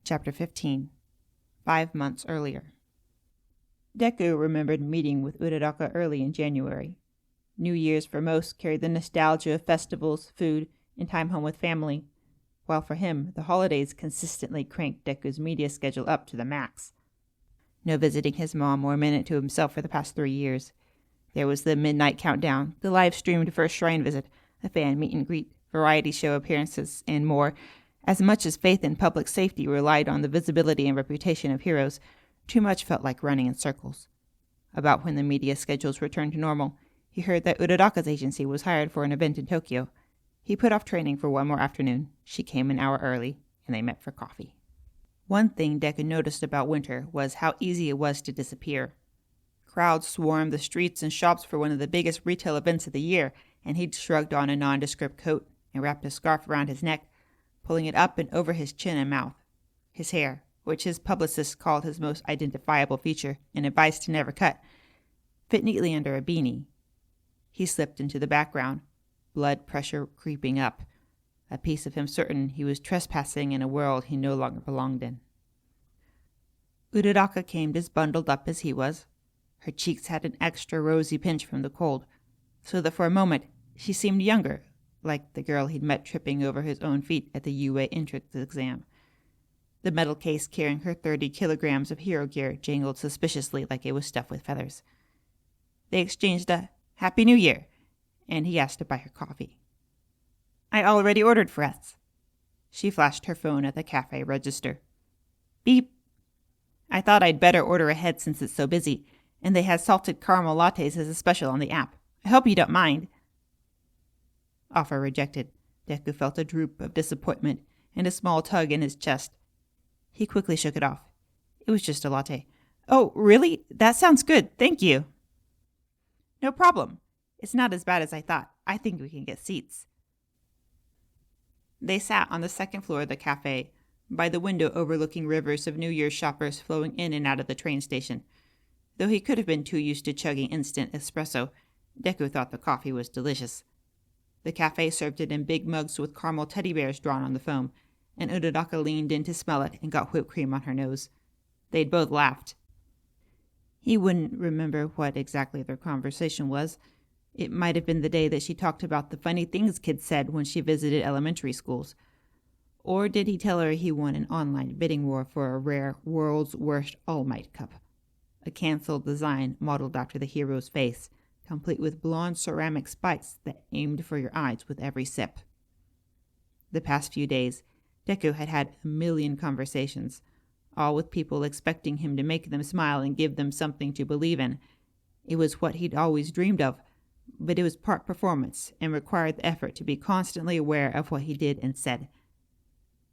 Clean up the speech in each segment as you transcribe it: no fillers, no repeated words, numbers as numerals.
Chapter 15. 5 months earlier. Deku remembered meeting with IzuOcha early in January. New Year's for most carried the nostalgia of festivals, food, and time home with family, while for him, the holidays consistently cranked Deku's media schedule up to the max. No visiting his mom or a minute to himself for the past 3 years. There was the midnight countdown, the live-streamed first shrine visit, a fan meet and greet, variety show appearances, and more. As much as faith in public safety relied on the visibility and reputation of heroes, too much felt like running in circles. About when the media schedules returned to normal, he heard that IzuOcha's agency was hired for an event in Tokyo. He put off training for one more afternoon. She came an hour early, and they met for coffee. One thing Deku noticed about winter was how easy it was to disappear. Crowds swarmed the streets and shops for one of the biggest retail events of the year, and he'd shrugged on a nondescript coat and wrapped a scarf around his neck, pulling it up and over his chin and mouth. His hair, which his publicist called his most identifiable feature and advised to never cut, fit neatly under a beanie. He slipped into the background, blood pressure creeping up, a piece of him certain he was trespassing in a world he no longer belonged in. IzuOcha came as bundled up as he was. Her cheeks had an extra rosy pinch from the cold, so that for a moment she seemed younger, like the girl he'd met tripping over his own feet at the UA entrance exam. The metal case carrying her 30 kilograms of hero gear jangled suspiciously like it was stuffed with feathers. They exchanged a Happy New Year, and he asked to buy her coffee. I already ordered for us. She flashed her phone at the cafe register. Beep. I thought I'd better order ahead since it's so busy, and they had salted caramel lattes as a special on the app. I hope you don't mind. Offer rejected. Deku felt a droop of disappointment and a small tug in his chest. He quickly shook it off. It was just a latte. Oh, really? That sounds good. Thank you. No problem. It's not as bad as I thought. I think we can get seats. They sat on the second floor of the cafe, by the window overlooking rivers of New Year's shoppers flowing in and out of the train station. Though he could have been too used to chugging instant espresso, Deku thought the coffee was delicious. The cafe served it in big mugs with caramel teddy bears drawn on the foam, and IzuOcha leaned in to smell it and got whipped cream on her nose. They'd both laughed. He wouldn't remember what exactly their conversation was. It might have been the day that she talked about the funny things kids said when she visited elementary schools. Or did he tell her he won an online bidding war for a rare World's Worst All Might cup? A canceled design modeled after the hero's face, complete with blonde ceramic spikes that aimed for your eyes with every sip. The past few days, Deku had had a million conversations, all with people expecting him to make them smile and give them something to believe in. It was what he'd always dreamed of, but it was part performance and required the effort to be constantly aware of what he did and said.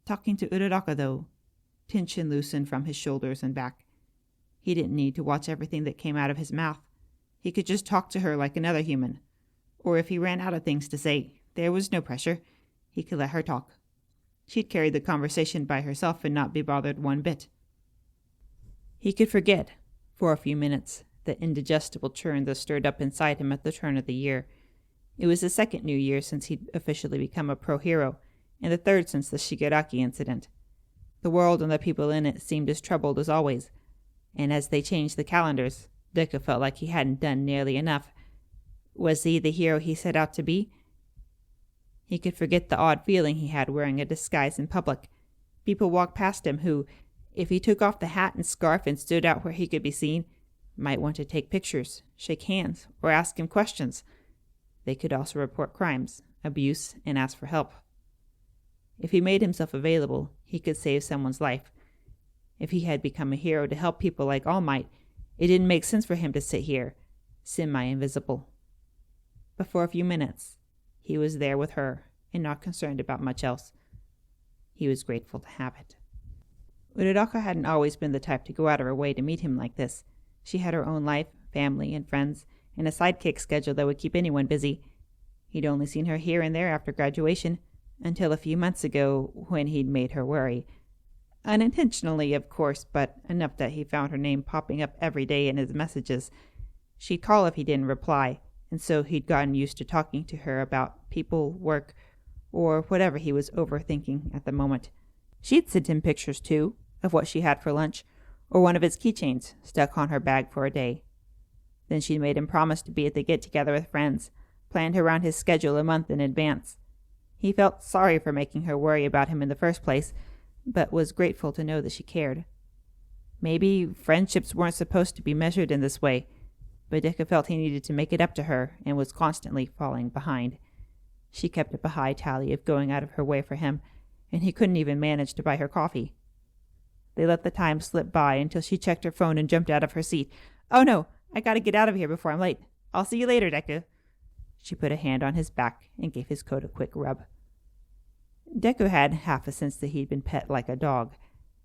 Talking to IzuOcha, though, tension loosened from his shoulders and back. He didn't need to watch everything that came out of his mouth. He could just talk to her like another human. Or if he ran out of things to say, there was no pressure. He could let her talk. She'd carry the conversation by herself and not be bothered one bit. He could forget, for a few minutes, the indigestible churn that stirred up inside him at the turn of the year. It was the second New Year since he'd officially become a pro-hero, and the third since the Shigaraki incident. The world and the people in it seemed as troubled as always, and as they changed the calendars, Deku felt like he hadn't done nearly enough. Was he the hero he set out to be? He could forget the odd feeling he had wearing a disguise in public. People walked past him who, if he took off the hat and scarf and stood out where he could be seen, might want to take pictures, shake hands, or ask him questions. They could also report crimes, abuse, and ask for help. If he made himself available, he could save someone's life. If he had become a hero to help people like All Might, it didn't make sense for him to sit here, semi-invisible. But for a few minutes, he was there with her and not concerned about much else. He was grateful to have it. IzuOcha hadn't always been the type to go out of her way to meet him like this. She had her own life, family, and friends, and a sidekick schedule that would keep anyone busy. He'd only seen her here and there after graduation, until a few months ago when he'd made her worry. Unintentionally, of course, but enough that he found her name popping up every day in his messages. She'd call if he didn't reply, and so he'd gotten used to talking to her about people, work, or whatever he was overthinking at the moment. She'd sent him pictures too, of what she had for lunch, or one of his keychains stuck on her bag for a day. Then she made him promise to be at the get-together with friends, planned around his schedule a month in advance. He felt sorry for making her worry about him in the first place, but was grateful to know that she cared. Maybe friendships weren't supposed to be measured in this way, but Deku felt he needed to make it up to her and was constantly falling behind. She kept up a high tally of going out of her way for him, and he couldn't even manage to buy her coffee. They let the time slip by until she checked her phone and jumped out of her seat. "Oh no, I gotta get out of here before I'm late. I'll see you later, Deku." She put a hand on his back and gave his coat a quick rub. Deku had half a sense that he'd been pet like a dog,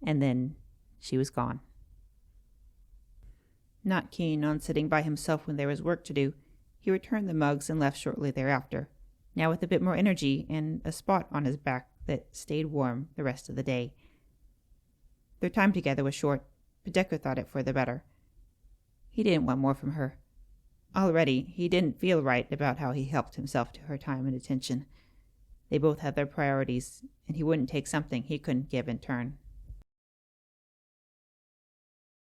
and then she was gone. Not keen on sitting by himself when there was work to do, he returned the mugs and left shortly thereafter, now with a bit more energy and a spot on his back that stayed warm the rest of the day. Their time together was short, but Deku thought it for the better. He didn't want more from her. Already, he didn't feel right about how he helped himself to her time and attention. They both had their priorities, and he wouldn't take something he couldn't give in turn.